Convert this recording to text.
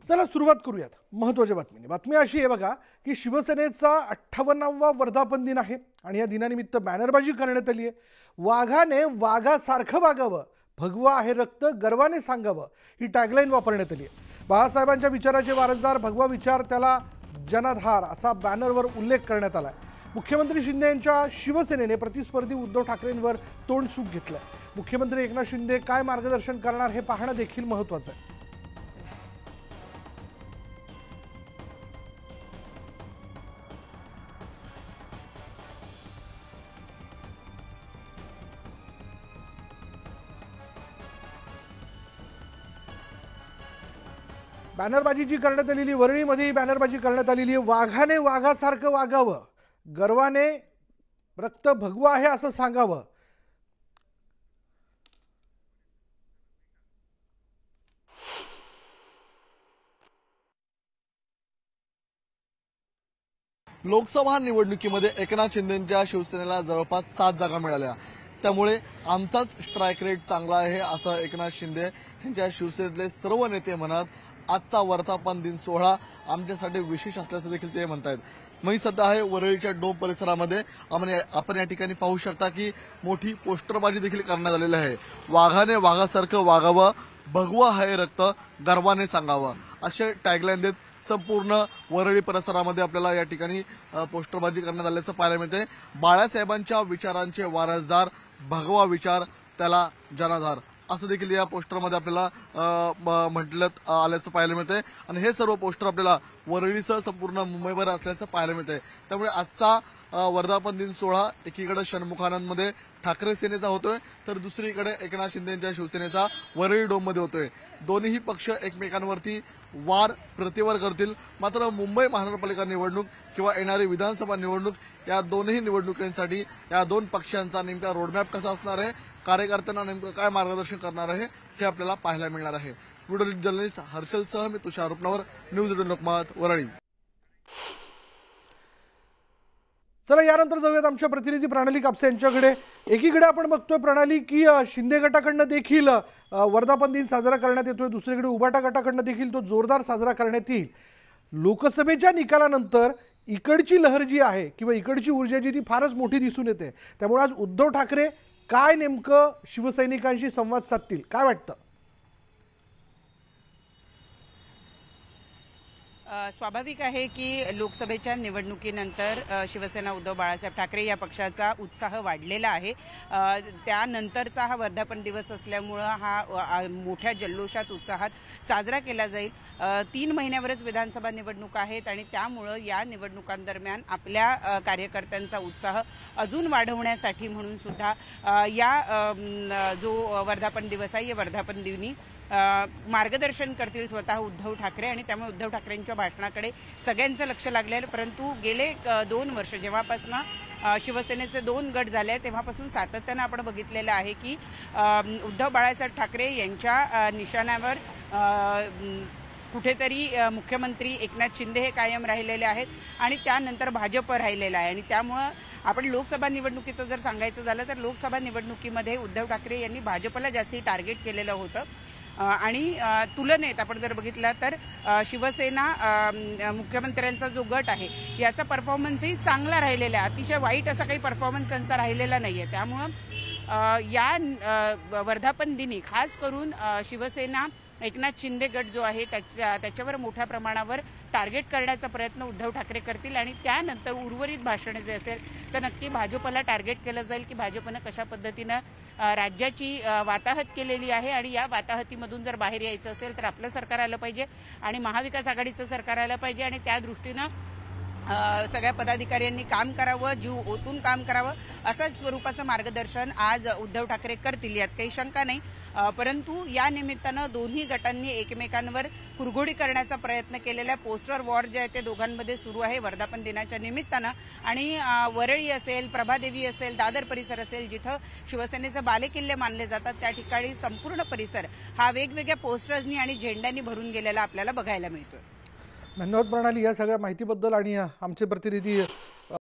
चला सुरुवात करूयात महत्त्वाच्या बातमीने। बातमी अशी आहे बघा की शिवसेनेचा 58वा वर्धापन दिन आहे आणि या दिनानिमित्त बॅनरबाजी करण्यात आली आहे। वाघाने वाघासारखं वागावं, भगवा आहे रक्त गर्वाने सांगावं ही टॅगलाईन वापरण्यात आली आहे। बाळासाहेबांच्या विचाराचे वारसदार, भगवा विचार त्याला जनाधार असा बॅनरवर उल्लेख करण्यात आला आहे। मुख्यमंत्री शिंदे यांच्या शिवसेनेने प्रतिस्पर्धी उद्धव ठाकरेंवर तोंडसूक घेतलं। मुख्यमंत्री एकनाथ शिंदे काय मार्गदर्शन करणार हे पाहणं देखील महत्त्वाचं आहे। बॅनरबाजी जी करण्यात आलेली, वरळीमध्ये बॅनरबाजी करण्यात आलेली आहे। वाघाने वाघासारखं वागावं, गर्वाने रक्त भगवा आहे असं सांगावं। लोकसभा निवडणुकीमध्ये एकनाथ शिंदेंच्या शिवसेनेला जवळपास 7 जागा मिळाल्या, त्यामुळे आमचाच स्ट्राईक रेट चांगला आहे असं एकनाथ शिंदे यांच्या शिवसेनेतले सर्व नेते म्हणत आजचा वर्धापन दिन सोहळा आमच्यासाठी विशेष असल्याचं देखील ते म्हणतात। मी सध्या आहे वरळीच्या डोम परिसरामध्ये। आपण या ठिकाणी पाहू शकता की मोठी पोस्टरबाजी देखील करण्यात आलेली आहे। वाघाने वाघासारखं वागावं, भगवा आहे रक्त गर्वाने सांगावं असे टॅगलाईन देत संपूर्ण वरळी परिसरामध्ये आपल्याला या ठिकाणी पोस्टरबाजी करण्यात आल्याचं पाहायला मिळते। बाळासाहेबांच्या विचारांचे वारसदार, भगवा विचार त्याला जनाधार असं देखील या पोस्टरमध्ये आपल्याला म्हटलं आल्याचं पाहायला मिळतंय आणि हे सर्व पोस्टर आपल्याला वरळीसह संपूर्ण मुंबईभर असल्याचं पाहायला मिळतंय। त्यामुळे आजचा वर्धापन दिन सोहळा एकीकडे षण्मुखानंदमध्ये ठाकरे सेनेचा होतोय, तर दुसरीकडे एकनाथ शिंदेंच्या शिवसेनेचा वरळी डोममध्ये होतोय। दोन्ही पक्ष एकमेकांवरती वार प्रतिवार करतील। मात्र मुंबई महानगरपालिका निवडणूक किंवा येणारी विधानसभा निवडणूक या दोन्ही निवडणुकांसाठी या दोन पक्षांचा नेमका रोडमॅप कसा असणार आहे, कार्यकर्त्यांना नेमकं काय मार्गदर्शन करणार आहे हे आपल्याला पाहायला मिळणार आहे। व्हिडिओ जर्नलिस्ट हर्षल सह मी तुषार रुपनवर, न्यूज 18 लोकमत, वरळी। चला यानंतर जाऊयात आमच्या प्रतिनिधी प्रणाली कापसे यांच्याकडे। एकीकडे आपण बघतोय प्रणाली की शिंदे गटाकडनं देखील वर्धापन दिन साजरा करण्यात येतोय, दुसरीकडे उबाटा गटाकडनं देखील तो जोरदार साजरा करण्यात येईल। लोकसभेच्या निकालानंतर इकडची लहर जी आहे किंवा इकडची ऊर्जा जी ती फारच मोठी दिसून येते, त्यामुळे आज उद्धव ठाकरे काय नेमकं शिवसैनिकांशी संवाद साधतील, काय वाटतं? स्वाभाविक आहे की लोकसभेच्या निवडणुकीनंतर शिवसेना उद्धव बाळासाहेब ठाकरे या पक्षाचा उत्साह वाढलेला आहे। त्यानंतरचा हा वर्धापन दिवस असल्यामुळं हा मोठ्या जल्लोषात उत्साहात साजरा केला जाईल। 3 महिन्यावरच विधानसभा निवडणूक आहेत आणि त्यामुळं या निवडणुकांदरम्यान आपल्या कार्यकर्त्यांचा उत्साह अजून वाढवण्यासाठी म्हणून सुद्धा या जो वर्धापन दिवस आहे या वर्धापन दिनी मार्गदर्शन करतील स्वतः उद्धव ठाकरे आणि त्यामुळे उद्धव ठाकरेंच्या भाषणाकडे सगळ्यांचं लक्ष लागलेलं। परंतु गेले 2 वर्ष जेव्हापासून शिवसेनेचे 2 गट झाले तेव्हापासून सातत्याने आपण बघितलेलं आहे की उद्धव बाळासाहेब ठाकरे यांच्या निशाण्यावर कुठेतरी मुख्यमंत्री एकनाथ शिंदे हे कायम राहिलेले आहेत आणि त्यानंतर भाजप राहिलेला आहे। आणि त्यामुळे आपण लोकसभा निवडणुकीचं जर सांगायचं झालं तर लोकसभा निवडणुकीमध्ये उद्धव ठाकरे यांनी भाजपला जास्ती टार्गेट केलेलं होतं आणि तुलनेत आपण जर बघितलं तर शिवसेना मुख्यमंत्र्यांचा जो गट आहे याचा परफॉर्मन्सही चांगला राहिलेला आहे, अतिशय वाईट असा काही परफॉर्मन्स त्यांचा राहिलेला नाहीये। त्यामुळं या वर्धापन दिनी खास करून शिवसेना एकनाथ शिंदे गट जो आहे त्याच्यावर मोठ्या प्रमाणावर टार्गेट करण्याचा प्रयत्न उद्धव ठाकरे करतील आणि त्यानंतर उर्वरित भाषणे जे असेल तर नक्की भाजपला टार्गेट केलं जाईल की भाजपनं कशा पद्धतीनं राज्याची वाताहत केलेली आहे आणि या वाताहतीमधून जर बाहेर यायचं असेल तर आपलं सरकार आलं पाहिजे आणि महाविकास आघाडीचं सरकार आलं पाहिजे आणि त्या दृष्टीनं सगळ्या पदाधिकाऱ्यांनी काम करावं, जीव ओतून काम करावं असाच स्वरूपाचं मार्गदर्शन आज उद्धव ठाकरे करतील, यात काही शंका नाही। परंतु या निमित्तानं दोन्ही गटांनी एकमेकांवर कुरघोडी करण्याचा प्रयत्न केलेला पोस्टर वॉर जे आहे ते दोघांमध्ये सुरू आहे वर्धापन दिनाच्या निमित्तानं। आणि वरळी असेल, प्रभादेवी असेल, दादर परिसर असेल, जिथं शिवसेनेचे बालेकिल्ले मानले जातात त्या ठिकाणी संपूर्ण परिसर हा वेगवेगळ्या पोस्टर्सनी आणि झेंड्यांनी भरून गेलेला आपल्याला बघायला मिळतोय। धन्यवाद प्रणाली या सगळ्या माहितीबद्दल। आणि आमचे प्रतिनिधी